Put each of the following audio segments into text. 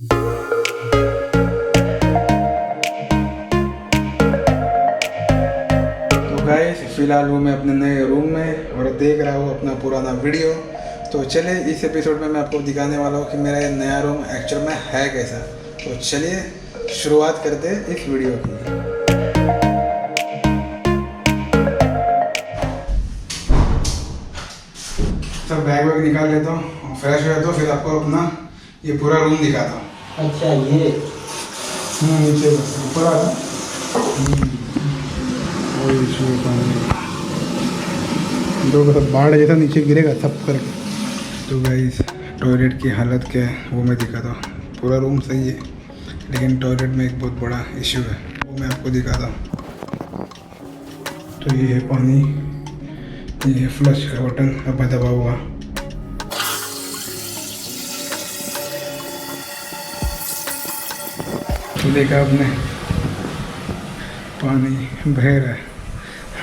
तो गाइस फिलहाल हूँ मैं अपने नए रूम में और देख रहा हूँ अपना पुराना वीडियो। तो चलिए इस एपिसोड में मैं आपको दिखाने वाला हूँ कि मेरा ये नया रूम एक्चुअल में है कैसा। तो चलिए शुरुआत करते हैं इस वीडियो की। सब बैग वैग निकाल लेता हूँ, फ्रेश हो जाता हूँ, फिर आपको अपना ये पूरा रूम दिखाता हूँ। अच्छा ये नीचे ऊपर आ रहा दो बाढ़ जैसा नीचे गिरेगा सब करके। तो गाइस टॉयलेट की हालत क्या है वो मैं दिखाता हूँ। पूरा रूम सही है लेकिन टॉयलेट में एक बहुत बड़ा इश्यू है, वो मैं आपको दिखाता हूँ। तो ये है पानी, ये है फ्लश का बटन अब दबा हुआ। तो देखा आपने पानी बह रहा है,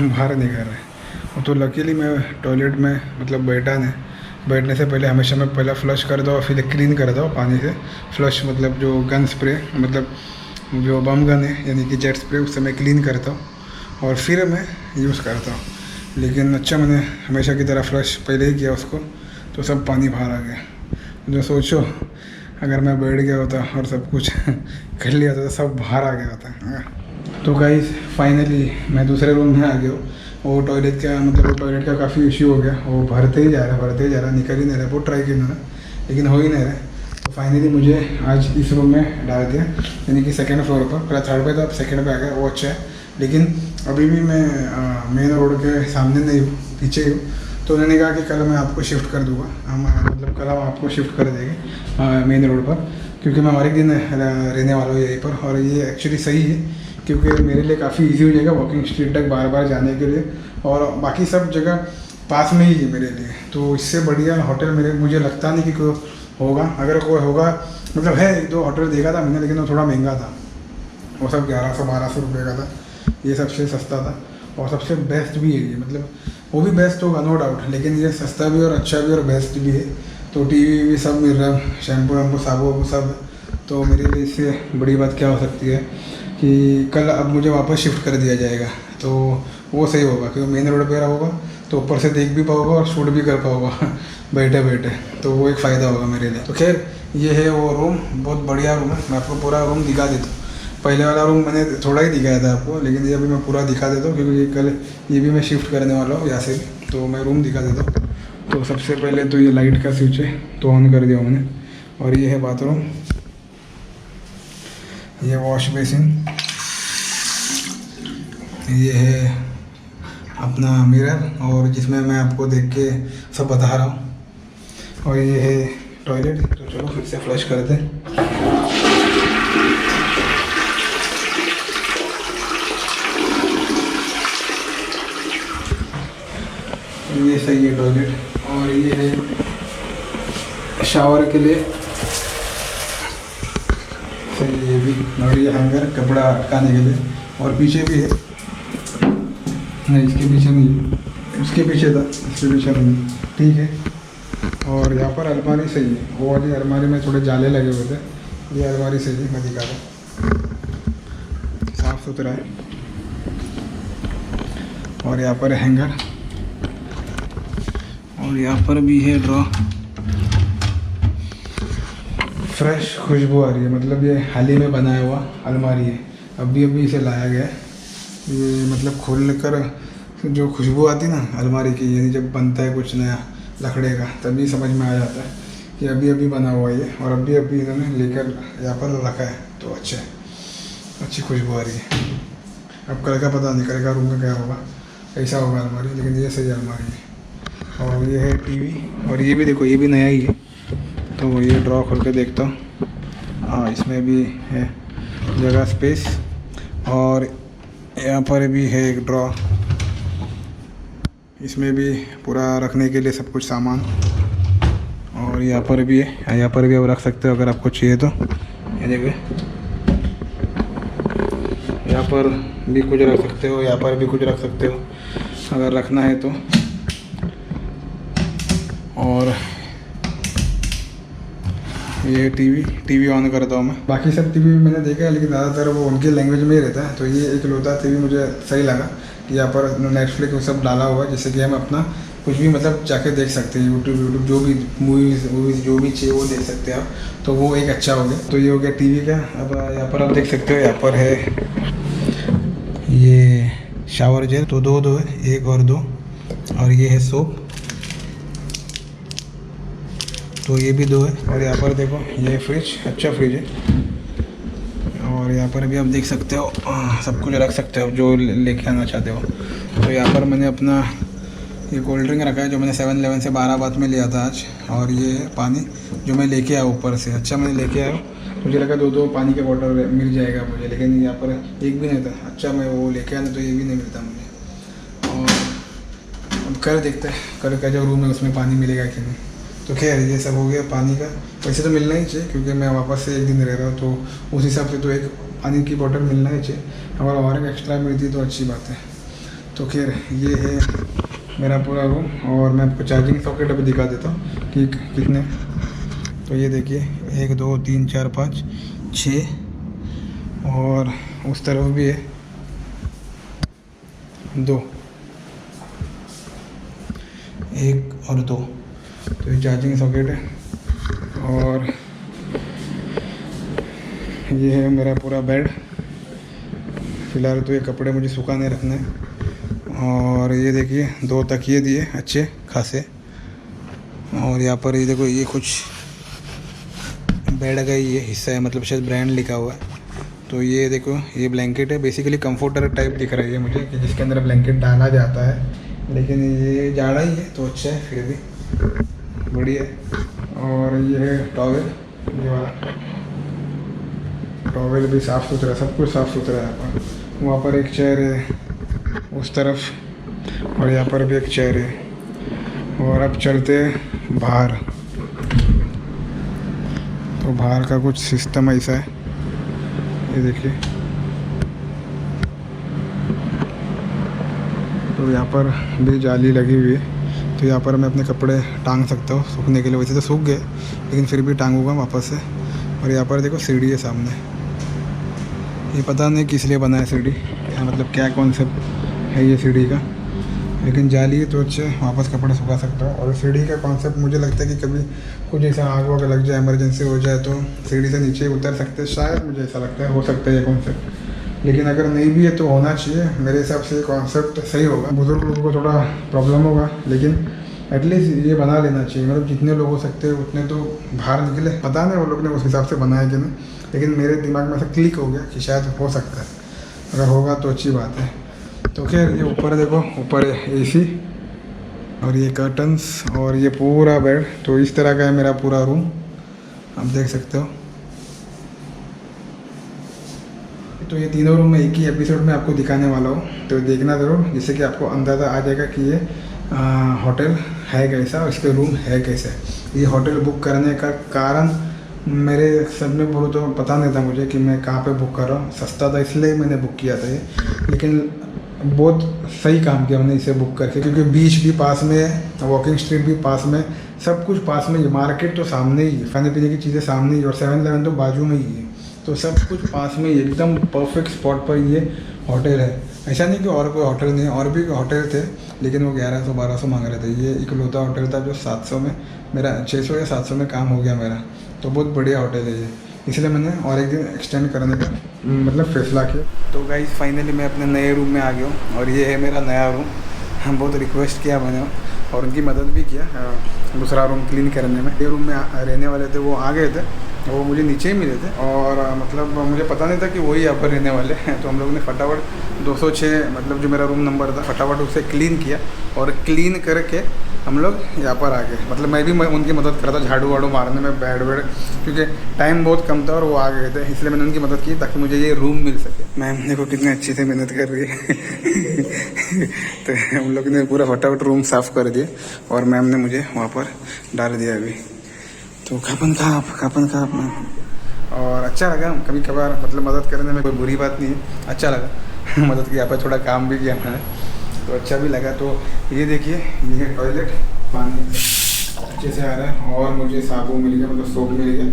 बाहर निकल रहा है। तो लकीली मैं टॉयलेट में मतलब बैठा नहीं, बैठने से पहले हमेशा मैं पहला फ्लश कर दो और फिर क्लीन कर दो पानी से। फ्लश मतलब जो गन स्प्रे, मतलब जो बम गन है यानी कि जेट स्प्रे, उससे मैं क्लीन करता हूँ और फिर मैं यूज़ करता हूँ। लेकिन अच्छा मैंने हमेशा की तरह फ्लश पहले ही किया उसको, तो सब पानी बाहर आ गया। जो सोचो अगर मैं बैठ गया होता और सब कुछ कर लिया होता तो सब बाहर आ गया होता। तो गाइस फाइनली मैं दूसरे रूम में आ गया हूँ। वो टॉयलेट का मतलब वो टॉयलेट का काफ़ी इश्यू हो गया, वो भरते ही जा रहा निकल ही नहीं रहा। बहुत ट्राई किया मैंने लेकिन हो ही नहीं रहा। तो फाइनली मुझे आज इस रूम में डाल दिया, यानी कि सेकंड फ्लोर पर। पहले थर्ड पे था, अब सेकंड पे आ गया, वो अच्छा है। लेकिन अभी भी मैं मेन रोड के सामने नहीं हूँ, पीछे ही हूँ। तो उन्होंने कहा कि कल मैं आपको शिफ्ट कर दूँगा, हम मतलब कल हम आपको शिफ्ट कर देंगे मेन रोड पर, क्योंकि मैं हमारे दिन रहने वाला हूँ यहीं पर। और ये एक्चुअली सही है क्योंकि मेरे लिए काफ़ी इजी हो जाएगा वॉकिंग स्ट्रीट तक बार बार जाने के लिए, और बाकी सब जगह पास में ही है मेरे लिए। तो इससे बढ़िया होटल मुझे लगता नहीं कि कोई होगा। अगर कोई होगा मतलब है, एक दो होटल देखा था मैंने लेकिन वो थोड़ा महंगा था, वो सब 1100-1200 रुपये का था। ये सबसे सस्ता था और सबसे बेस्ट भी है ये, मतलब वो भी बेस्ट होगा नो डाउट, लेकिन ये सस्ता भी और अच्छा भी और बेस्ट भी है। तो टीवी भी सब मिल रहा है, शैम्पू वैम्पू साबुन सब। तो मेरे लिए इससे बड़ी बात क्या हो सकती है कि कल अब मुझे वापस शिफ्ट कर दिया जाएगा, तो वो सही होगा क्योंकि मेन रोड पे होगा तो ऊपर से देख भी पाओगे और शूट भी कर पाओगे बैठे बैठे, तो वो एक फ़ायदा होगा मेरे लिए। तो खैर ये है वो रूम, बहुत बढ़िया रूम है। मैं आपको पूरा रूम दिखा देता हूँ। पहले वाला रूम मैंने थोड़ा ही दिखाया था आपको, लेकिन ये अभी मैं पूरा दिखा देता हूँ क्योंकि कल ये भी मैं शिफ्ट करने वाला हूँ यहाँ से भी। तो मैं रूम दिखा देता हूँ। तो सबसे पहले तो ये लाइट का स्विच है, तो ऑन कर दिया मैंने। और ये है बाथरूम, ये वॉश बेसिन, ये है अपना मिरर और जिसमें मैं आपको देख के सब बता रहा हूँ, और ये है टॉयलेट। तो चलो फिर से फ्लश करते हैं। ये सही है टॉयलेट। और ये है शावर के लिए सही है ये भी, और ये हैंगर कपड़ा अटकाने के लिए। और पीछे भी है, नहीं इसके पीछे नहीं, उसके पीछे था, इसके पीछे नहीं, ठीक है। और यहाँ पर अलमारी सही है, वो वाली अलमारी में थोड़े जाले लगे हुए थे, ये अलमारी सही है, मैं दिखा रहा हूँ, साफ़ सुथरा है। और यहाँ पर हैंगर, और यहाँ पर भी है ड्रॉ। फ्रेश खुशबू आ रही है, मतलब ये हाल ही में बनाया हुआ अलमारी है, अभी इसे लाया गया है। ये मतलब खोल कर जो खुशबू आती है ना अलमारी की, यानी जब बनता है कुछ नया लकड़े का, तभी समझ में आ जाता है कि अभी बना हुआ है ये, और अभी इन्होंने लेकर यहाँ पर रखा है। तो अच्छा है, अच्छी खुशबू आ रही है। अब कल का पता नहीं, कल का रूम का क्या होगा, ऐसा होगा अलमारी, लेकिन ये सही अलमारी है। और ये है टीवी, और ये भी देखो ये भी नया ही है। तो ये ड्रॉ खोल के देखता हूँ, हाँ इसमें भी है जगह स्पेस। और यहाँ पर भी है एक ड्रॉ, इसमें भी पूरा रखने के लिए सब कुछ सामान। और यहाँ पर भी है, यहाँ पर भी आप रख सकते हो अगर आपको चाहिए तो। ये देखिए यहाँ पर भी कुछ रख सकते हो, यहाँ पर भी कुछ रख सकते हो अगर रखना है तो। और ये टीवी ऑन करता हूँ मैं। बाकी सब टीवी मैंने देखा है लेकिन ज़्यादातर वो उनकी लैंग्वेज में ही रहता है। तो ये एक लौता टीवी मुझे सही लगा कि यहाँ पर नेटफ्लिक्स वो सब डाला हुआ है, जैसे कि हम अपना कुछ भी मतलब जाके देख सकते हैं, यूट्यूब जो भी मूवीज़ जो भी चाहिए वो देख सकते हैं आप। तो वो एक अच्छा हो गया। तो ये हो गया टीवी का। अब यहाँ पर आप देख सकते हो, यहाँ पर है ये शावर जेल, तो दो है, एक और दो, और ये है सोप, तो ये भी दो है। और यहाँ पर देखो ये फ्रिज, अच्छा फ्रिज है। और यहाँ पर भी आप देख सकते हो सब कुछ रख सकते हो जो लेके आना चाहते हो। तो यहाँ पर मैंने अपना ये कोल्ड ड्रिंक रखा है जो मैंने 7-Eleven से 12 बात में लिया था आज। और ये पानी जो मैं लेके आया ऊपर से, अच्छा मैंने लेके आया। मुझे लगा दो पानी के बॉटल मिल जाएगा मुझे, लेकिन यहाँ पर एक भी नहीं था। अच्छा मैं वो लेके आया तो ये भी नहीं मिलता मुझे। और अब कर देखते हैं कल का जो रूम है उसमें पानी मिलेगा कि नहीं। तो खैर ये सब हो गया पानी का। वैसे तो मिलना ही चाहिए क्योंकि मैं वापस से एक दिन रह रहा हूँ, तो उस हिसाब से तो एक पानी की बोतल मिलना ही चाहिए। अगर और एक एक्स्ट्रा मिलती तो अच्छी बात है। तो खैर ये है मेरा पूरा रूम। और मैं आपको चार्जिंग सॉकेट अभी दिखा देता हूँ कि कितने। तो ये देखिए 1 2 3 4 5 6, और उस तरफ भी है 2, 1 और 2। तो ये चार्जिंग सॉकेट है। और ये है मेरा पूरा बेड। फ़िलहाल तो ये कपड़े मुझे सुखाने रखने हैं। और ये देखिए 2 तकिए दिए अच्छे खासे। और यहाँ पर ये देखो ये कुछ बेड का ये हिस्सा है, मतलब शायद ब्रांड लिखा हुआ है। तो ये देखो ये ब्लैंकेट है, बेसिकली कंफर्टर टाइप दिख रही है मुझे कि जिसके अंदर ब्लैंकेट डाला जाता है, लेकिन ये जाड़ा ही है तो अच्छा है, फिर भी बढ़िया है। और ये है टॉवेल, ये वाला टॉवेल भी साफ़ सुथरा, सब कुछ साफ़ सुथरा है। यहाँ पर वहाँ पर एक चेयर है उस तरफ, और यहाँ पर भी एक चेयर है। और अब चलते हैं बाहर। तो बाहर का कुछ सिस्टम ऐसा है, ये देखिए। तो यहाँ पर भी जाली लगी हुई है, तो यहाँ पर मैं अपने कपड़े टांग सकता हूँ सूखने के लिए। वैसे तो सूख गए लेकिन फिर भी टांगूंगा वापस से। और यहाँ पर देखो सीढ़ी है सामने, ये पता नहीं किस लिए बना है सीढ़ी, मतलब क्या कॉन्सेप्ट है ये सीढ़ी का, लेकिन जाली है तो अच्छे वापस कपड़े सुखा सकता हूँ। और सीढ़ी का कॉन्सेप्ट मुझे लगता है कि कभी कुछ ऐसा आग वाग लग जाए, इमरजेंसी हो जाए तो सीढ़ी से नीचे उतर सकते हैं, शायद मुझे ऐसा लगता है, हो सकता है ये कॉन्सेप्ट। लेकिन अगर नहीं भी है तो होना चाहिए, मेरे हिसाब से कॉन्सेप्ट सही होगा। बुजुर्ग लोगों को थोड़ा प्रॉब्लम होगा लेकिन एटलीस्ट ये बना लेना चाहिए, मतलब जितने लोग हो सकते हैं उतने तो बाहर निकले। पता नहीं वो लोग ने उस हिसाब से बनाया कि नहीं, लेकिन मेरे दिमाग में ऐसा क्लिक हो गया कि शायद हो सकता है, अगर होगा तो अच्छी बात है। तो खैर ये ऊपर देखो, ऊपर एसी और ये कर्टन्स और ये पूरा बेड। तो इस तरह का है मेरा पूरा रूम, आप देख सकते हो। तो ये तीनों रूम मैं एक ही एपिसोड में आपको दिखाने वाला हूँ, तो देखना ज़रूर, जिससे कि आपको अंदाज़ा आ जाएगा कि ये होटल है कैसा और इसके रूम है कैसे। ये होटल बुक करने का कारण मेरे सब में बोलो तो पता नहीं था मुझे कि मैं कहाँ पे बुक कर रहा हूँ। सस्ता था इसलिए मैंने बुक किया था ये, लेकिन बहुत सही काम किया मैंने इसे बुक करके, क्योंकि बीच भी पास में है, वॉकिंग स्ट्रीट भी पास में, सब कुछ पास में ही, मार्केट तो सामने ही है, खाने पीने की चीज़ें सामने ही, और 7-Eleven तो बाजू में ही है। तो सब कुछ पास में ही, एकदम परफेक्ट स्पॉट पर ये होटल है। ऐसा नहीं कि और कोई होटल नहीं, और भी होटल थे लेकिन वो 1100-1200 मांग रहे थे। ये इकलौता होटल था जो 700 में, मेरा 600 या 700 में काम हो गया मेरा। तो बहुत बढ़िया होटल है ये, इसलिए मैंने और एक दिन एक्सटेंड करने का मतलब फैसला किया। तो गाइस फाइनली मैं अपने नए रूम में आ गया हूँ, और ये है मेरा नया रूम। हम बहुत रिक्वेस्ट किया मैंने और उनकी मदद भी किया दूसरा रूम क्लीन करने में। ये रूम में रहने वाले थे वो आ गए थे, वो मुझे नीचे ही मिले थे, और मतलब मुझे पता नहीं था कि वही यहाँ पर रहने वाले हैं। तो हम लोग ने फटाफट 206 मतलब जो मेरा रूम नंबर था, फटाफट उसे क्लीन किया, और क्लीन करके हम लोग यहाँ पर आ गए। मतलब मैं भी उनकी मदद करता झाड़ू वाड़ू मारने में, बेड वेड, क्योंकि टाइम बहुत कम था और वो आ गए थे, इसलिए मैंने उनकी मदद की ताकि मुझे ये रूम मिल सके। मैम देखो कितने अच्छे से मेहनत कर रही है तो हम लोग ने पूरा फटाफट रूम साफ़ कर दिया, और मैम ने मुझे वहाँ पर डाल दिया अभी। तो खापन खाप मैम, और अच्छा लगा। कभी कभार मतलब मदद करने में कोई बुरी बात नहीं है, अच्छा लगा मदद की। यहाँ पर थोड़ा काम भी किया मैंने, तो अच्छा भी लगा। तो ये देखिए ये है टॉयलेट, पानी अच्छे से आ रहा है, और मुझे साबुन मिल गया, मतलब सोप मिल गया,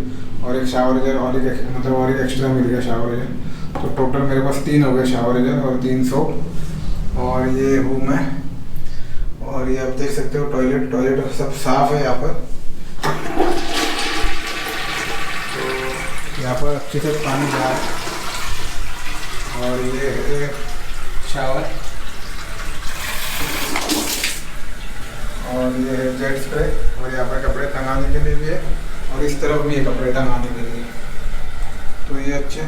और एक शावर जेल और एक मतलब और एक एक्स्ट्रा मिल गया शावर जेल। तो टोटल मेरे पास 3 हो गए शावर जेल और 3 सोप। और ये हूँ मैं, और ये आप देख सकते हो टॉयलेट सब साफ है यहाँ पर। तो यहाँ पर अच्छे से पानी जा रहा है। और ये है शावर, और ये है जेट स्प्रे, और यहाँ पर कपड़े टंगाने के लिए भी है, और इस तरफ भी है कपड़े टंगाने के लिए। तो ये अच्छे।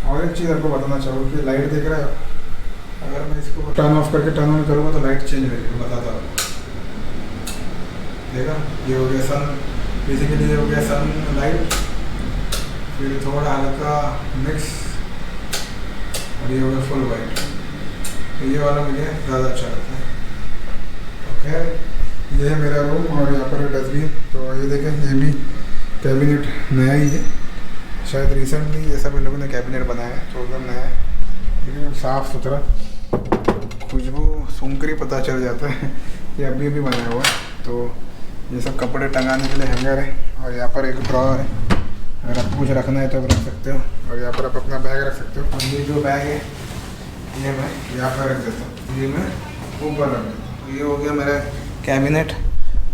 और एक चीज़ आपको बताना चाहूँ कि लाइट देख रहे हो, अगर मैं इसको टर्न ऑफ करके टर्न ऑन करूँगा तो लाइट चेंज हो जाएगी, बताता हूँ। देखा, ये हो गया सन, बेसिकली ये हो गया सन लाइट, फिर थोड़ा हल्का मिक्स, और ये हो गया फुल वाइट। तो ये वाला मुझे ज़्यादा अच्छा लगता है। ओके, ये है मेरा रूम, और यहाँ पर है डस्टबिन। तो ये देखें, ये भी कैबिनेट नया ही है, शायद रिसेंटली ये सब इन लोगों ने कैबिनेट बनाया है, तो एकदम नया है, लेकिन साफ़ सुथरा। खुशबू सूंघकर ही पता चल जाता है ये अभी अभी बनाया हुआ है। तो ये सब कपड़े टंगाने के लिए हैंगर है, और यहाँ पर एक ड्रॉअर है, अगर आपको कुछ रखना है तो आप रख सकते हो। और यहाँ पर आप अपना बैग रख सकते हो। और ये जो बैग है ये मैं यहाँ पर रख देता हूँ, ये मैं ऊपर रख देता हूँ। तो ये हो गया मेरा कैबिनेट,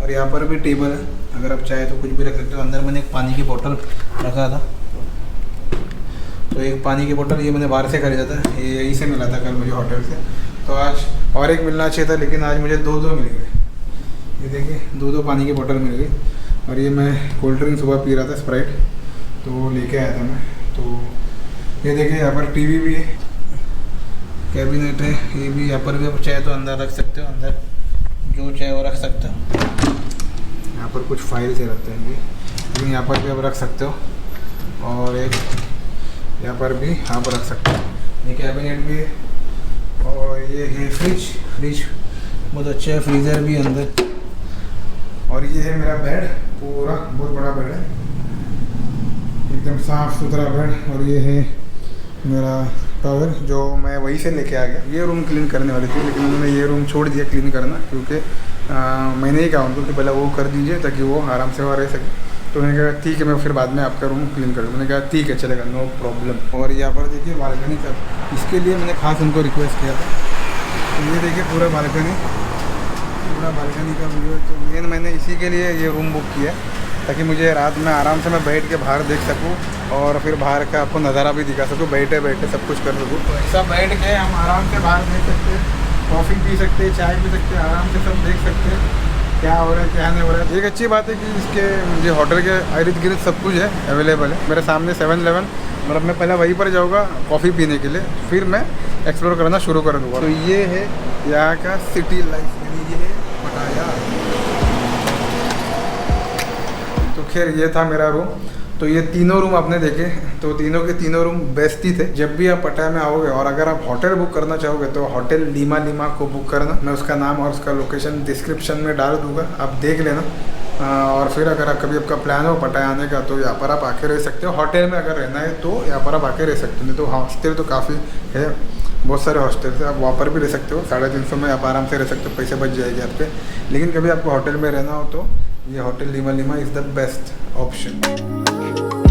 और यहाँ पर भी टेबल है, अगर आप चाहे तो कुछ भी रख सकते हो। अंदर मैंने एक पानी की बोतल रखा था, तो एक पानी की बोतल ये मैंने बाहर से खरीदा था, ये यहीं से मिला था कल मुझे होटल से। तो आज और एक मिलना चाहिए था, लेकिन आज मुझे 2 मिल गए। ये देखिए 2 पानी की बोतल मिल गई। और ये मैं कोल्ड ड्रिंक सुबह पी रहा था, स्प्राइट, तो लेके आया था मैं। तो ये देखिए यहाँ पर टीवी भी है, कैबिनेट है, ये भी यहाँ पर भी आप चाहे तो अंदर रख सकते हो, अंदर जो चाहे वो रख सकते हो। यहाँ पर कुछ फाइल से रखते हैं, लेकिन यहाँ पर भी आप रख सकते हो। और एक यहाँ पर भी यहाँ पर रख सकते हो, ये कैबिनेट भी है। और ये है फ्रिज बहुत अच्छा है, फ्रीज़र भी अंदर। और ये है मेरा बेड, पूरा बहुत बड़ा बेड है, एकदम साफ़ सुथरा बेड। और ये है मेरा टॉवल जो मैं वहीं से लेके आ गया। ये रूम क्लीन करने वाली थी, लेकिन उन्होंने ये रूम छोड़ दिया क्लीन करना, क्योंकि मैंने ही कहा उनको कि पहले वो कर दीजिए ताकि वो आराम से वहाँ रह सके। तो उन्होंने कहा ठीक है, मैं फिर बाद में आपका रूम क्लीन कर दूँ। मैंने कहा ठीक है, चलेगा, नो प्रॉब्लम। और यहाँ पर देखिए बालकनी का, इसके लिए मैंने खास उनको रिक्वेस्ट किया था। तो ये देखिए पूरा बालकनी का व्यू। तो मेन मैंने इसी के लिए ये रूम बुक किया, ताकि मुझे रात में आराम से मैं बैठ के बाहर देख सकूँ, और फिर बाहर का आपको नज़ारा भी दिखा सकूँ, बैठे सब कुछ कर सकूँ। तो ऐसा बैठ के हम आराम से बाहर देख सकते हैं, कॉफ़ी पी सकते हैं, चाय पी सकते हैं, आराम से सब देख सकते हैं क्या हो रहा है क्या नहीं हो रहा है। एक अच्छी बात है कि इसके मुझे होटल के इर्द गिर्द सब कुछ है, अवेलेबल है। मेरे सामने 7-Eleven, मतलब मैं पहले वहीं पर जाऊँगा कॉफ़ी पीने के लिए, फिर मैं एक्सप्लोर करना शुरू कर दूँगा। तो ये है यहाँ का सिटी लाइफ, यानी ये है पटाया। तो खैर ये था मेरा रूम। तो ये तीनों रूम आपने देखे, तो तीनों के तीनों रूम बेस्ट ही थे। जब भी आप पटाया में आओगे, और अगर आप होटल बुक करना चाहोगे तो होटल लीमा को बुक करना। मैं उसका नाम और उसका लोकेशन डिस्क्रिप्शन में डाल दूंगा, आप देख लेना। और फिर अगर आप कभी आपका प्लान हो पटाया आने का, तो यहाँ पर आप आके रह सकते हो। होटल में अगर रहना है तो यहाँ पर आप आके रह सकते हो, नहीं तो हॉस्टल तो काफ़ी है, बहुत सारे हॉस्टल है, आप वहाँ पर भी रह सकते हो। 350 में आप आराम से रह सकते हो, पैसे बच जाएंगे आपके। लेकिन कभी आपको होटल में रहना हो तो ये hotel Lima is the best option.